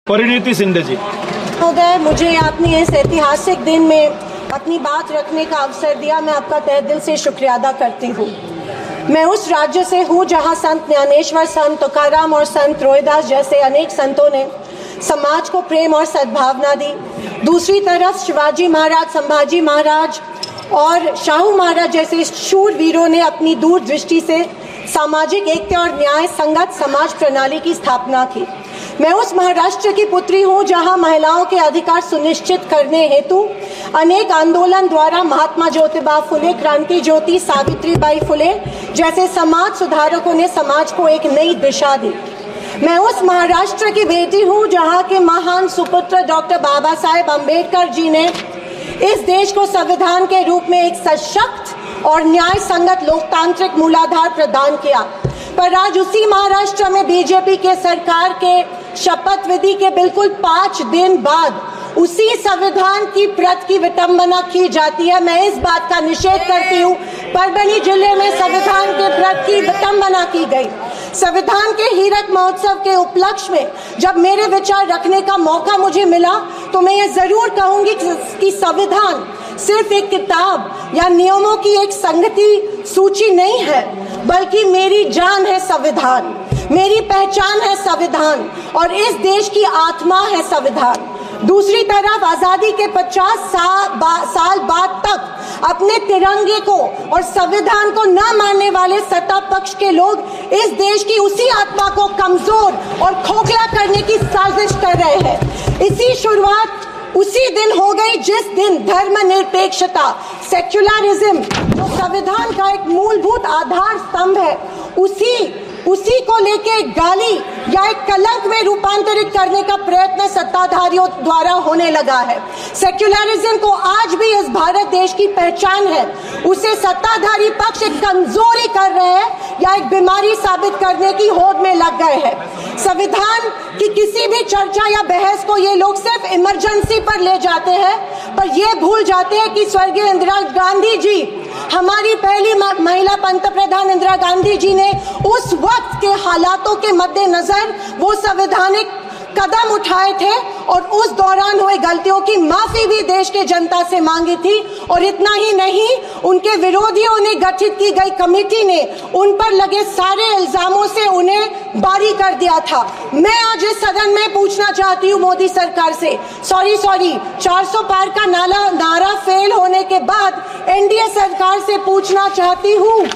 परिणीति शिंदे जी महोदय, मुझे आपने इस ऐतिहासिक दिन में अपनी बात रखने का अवसर दिया। मैं आपका तहे दिल से शुक्रिया अदा करती हूँ। मैं उस राज्य से हूँ जहाँ संत ज्ञानेश्वर, संत तुकाराम और संत रोहिदास जैसे अनेक संतों ने समाज को प्रेम और सद्भावना दी। दूसरी तरफ शिवाजी महाराज, संभाजी महाराज और शाहू महाराज जैसे शूर वीरों ने अपनी दूरदृष्टि से सामाजिक एकता और न्याय संगत समाज प्रणाली की स्थापना की। मैं उस महाराष्ट्र की पुत्री हूँ जहाँ महिलाओं के अधिकार सुनिश्चित करने हेतु अनेक आंदोलन द्वारा महात्मा ज्योतिबा फुले, क्रांति ज्योति सावित्रीबाई फुले जैसे समाज सुधारकों ने समाज को एक नई दिशा दी। मैं उस महाराष्ट्र की बेटी हूँ जहाँ के महान सुपुत्र डॉक्टर बाबा साहेब अम्बेडकर जी ने इस देश को संविधान के रूप में एक सशक्त और न्याय संगत लोकतांत्रिक मूलाधार प्रदान किया। पर आज उसी महाराष्ट्र में बीजेपी के सरकार के शपथ विधि के बिल्कुल 5 दिन बाद उसी संविधान की प्रत की विटंबना की जाती है। मैं इस बात का निषेध करती हूँ। परभणी जिले में संविधान के प्रत की विटंबना की गई। संविधान के हीरक महोत्सव के उपलक्ष्य में जब मेरे विचार रखने का मौका मुझे मिला तो मैं ये जरूर कहूंगी कि संविधान सिर्फ एक किताब या नियमों की एक संगति सूची नहीं है, बल्कि मेरी जान है संविधान, मेरी पहचान है संविधान और इस देश की आत्मा है संविधान। दूसरी तरफ आजादी के 50 साल बाद तक अपने तिरंगे को और संविधान को न मानने वाले सत्ता पक्ष के लोग इस देश की उसी आत्मा को कमजोर और खोखला करने की साजिश कर रहे हैं। इसी शुरुआत उसी दिन हो गई जिस दिन धर्मनिरपेक्षता, सेक्युलरिज्म जो संविधान का एक मूलभूत आधार स्तंभ है, उसी को लेके गाली या एक कलंक में रूपांतरित करने का प्रयत्न सत्ताधारियों द्वारा होने लगा है। सेक्युलरिज्म को आज भी इस भारत देश की पहचान है, उसे सत्ताधारी पक्ष एक कमजोरी कर रहे हैं या एक बीमारी साबित करने की होड़ में लग गए हैं। संविधान की किसी भी चर्चा या बहस को ये लोग सिर्फ इमरजेंसी पर ले जाते हैं, पर ये भूल जाते हैं कि स्वर्गीय इंदिरा गांधी जी, हमारी पहली महिला पंतप्रधान इंदिरा गांधी जी ने उस वक्त के हालातों के मद्देनजर वो संवैधानिक कदम उठाए थे और उस दौरान हुए गलतियों की माफी भी देश के जनता से मांगी थी। और इतना ही नहीं, उनके विरोधियों ने गठित की गई कमेटी ने उन पर लगे सारे इल्जामों से उन्हें बारी कर दिया था। मैं आज इस सदन में पूछना चाहती हूँ मोदी सरकार से, सॉरी 400 पार का नारा फेल होने के बाद एनडीए सरकार से पूछना चाहती हूँ,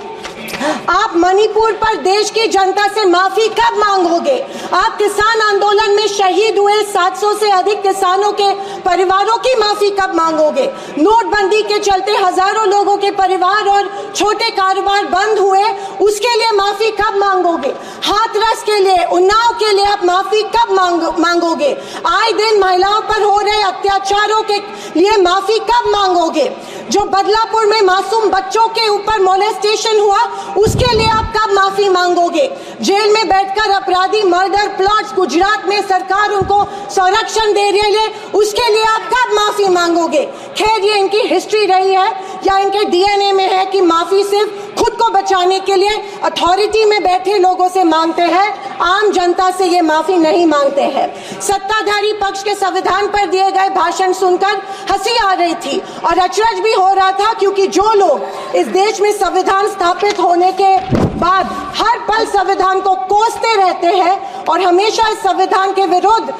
आप मणिपुर पर देश की जनता से माफी कब मांगोगे? आप किसान आंदोलन में शहीद हुए 700 से अधिक किसानों के परिवारों की माफी कब मांगोगे? नोटबंदी के चलते हजारों लोगों के परिवार और छोटे कारोबार बंद हुए, उसके लिए माफी कब मांगोगे? हाथरस के लिए, उन्नाव के लिए आप माफी कब मांगोगे? आए दिन महिलाओं पर हो रहे अत्याचारों के लिए माफी कब मांगोगे? जो बदलापुर में मासूम बच्चों के ऊपर मोलेस्टेशन हुआ, उसके लिए आप कब माफी मांगोगे? जेल में बैठकर अपराधी मर्डर प्लॉट्स गुजरात में सरकार उनको संरक्षण दे रही है, उसके लिए आप कब माफी मांगोगे? खैर, ये इनकी हिस्ट्री रही है या इनके डीएनए में है कि माफी सिर्फ खुद को बचाने के लिए अथॉरिटी में बैठे लोगों से मांगते हैं, आम जनता से ये माफी नहीं मांगते हैं। सत्ताधारी पक्ष के संविधान पर दिए गए भाषण सुनकर हंसी आ रही थी और अचरज भी हो रहा था, क्योंकि जो लोग इस देश में संविधान स्थापित होने के बाद हर पल संविधान को कोसते रहते हैं और हमेशा इस संविधान के विरोधी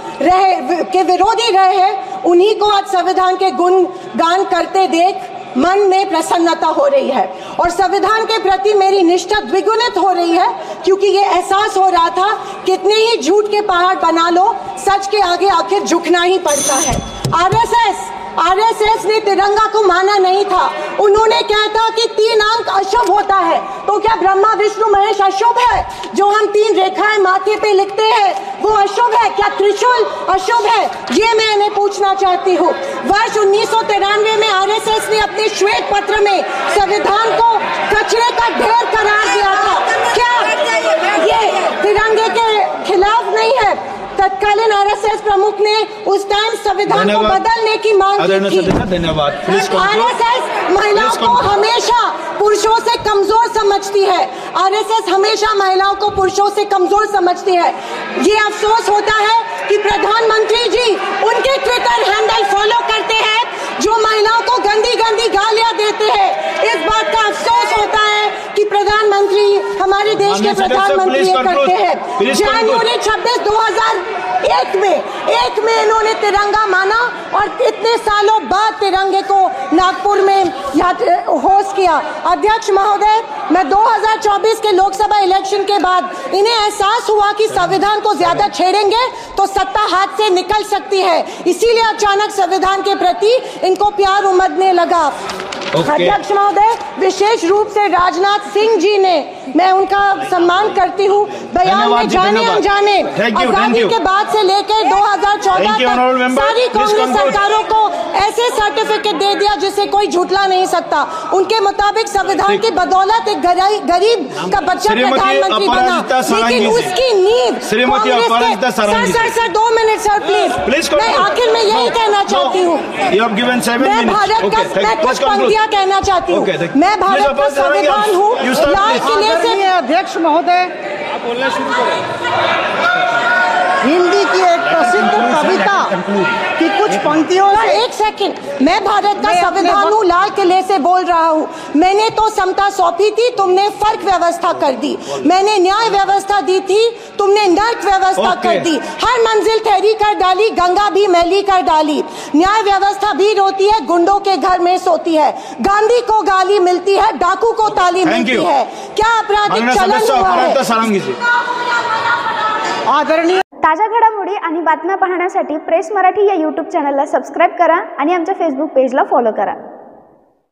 रहे हैं, उन्हीं को आज संविधान के गुणगान करते देख मन में प्रसन्नता हो रही है और संविधान के प्रति मेरी निष्ठा द्विगुणित हो रही है, क्योंकि ये एहसास हो रहा था कितने ही झूठ के पहाड़ बना लो, सच के आगे आखिर झुकना ही पड़ता है। आरएसएस ने तिरंगा को माना नहीं था। उन्होंने कहा था कि 3 अंक अशुभ होता है, तो क्या ब्रह्मा विष्णु महेश अशुभ है? जो हम 3 रेखाएं माथे पे लिखते हैं वो अशुभ है? क्या त्रिशूल अशुभ है? ये मैं इन्हें पूछना चाहती हूँ। वर्ष 1993 में आरएसएस ने अपने श्वेत पत्र में संविधान को कचरे का ढेर करार दिया था। क्या ये तिरंगे के खिलाफ नहीं है? तत्कालीन आरएसएस प्रमुख ने उस टाइम संविधान को बदलने की मांग की थी। धन्यवाद। आरएसएस महिलाओं को हमेशा पुरुषों से कमजोर समझती है। आरएसएस हमेशा महिलाओं को पुरुषों से कमजोर समझती है। ये अफसोस होता है कि प्रधानमंत्री जी उनके ट्विटर हैंडल फॉलो करते हैं जो महिलाओं को गंदी गंदी गालियां देते हैं। इस बात का अफसोस होता है कि प्रधानमंत्री, हमारे देश के प्रधानमंत्री ये करते हैं। जनवरी 26, 2001 में इन्होंने तिरंगा माना और इतने सालों बाद तिरंगे को नागपुर में होस्ट किया। अध्यक्ष महोदय, मैं 2024 के लोकसभा इलेक्शन के बाद इन्हें एहसास हुआ कि संविधान को ज्यादा छेड़ेंगे तो सत्ता हाथ से निकल सकती है, इसीलिए अचानक संविधान के प्रति इनको प्यार उमड़ने लगा। अध्यक्ष महोदय, विशेष रूप से राजनाथ सिंह जी ने, मैं उनका सम्मान करती हूँ, बयान में जाने अनजाने आजादी के बाद से लेकर 2014 तक सारी कांग्रेस सरकारों को ऐसे सर्टिफिकेट दे दिया जिसे कोई झुठला नहीं सकता। उनके मुताबिक संविधान की बदौलत एक गरीब का बच्चा प्रधानमंत्री बना, लेकिन उसकी नींव सर 2 मिनट सर प्लीज। मैं आखिर में यही कहना चाहती हूँ, मैं भारत का, मैं कुछ पंक्तियां कहना चाहती हूँ। मैं भारत का संविधान हूँ, लाल किले से। अध्यक्ष महोदय, बोलना शुरू करें। हिंदी की एक प्रसिद्ध कविता की कुछ पंक्तियों से। एक सेकंड, मैं भारत का संविधान हूँ, लाल किले से बोल रहा हूँ। मैंने तो समता सौंपी थी, तुमने फर्क व्यवस्था कर दी। मैंने न्याय व्यवस्था दी थी, तुमने नर्क व्यवस्था कर दी। हर मंजिल ठहरी कर डाली, गंगा भी मैली कर डाली। न्याय व्यवस्था भी रोती है, गुंडों के घर में सोती है। गांधी को गाली मिलती है, डाकू को ताली मिलती है। क्या आपराधिक चलन हुआ है? आदरणीय ताज्या घडामोडी आणि बातम्या पाहण्यासाठी प्रेस मराठी या यूट्यूब चॅनलला सबस्क्राईब करा आणि आमच्या फेसबुक पेजला फॉलो करा।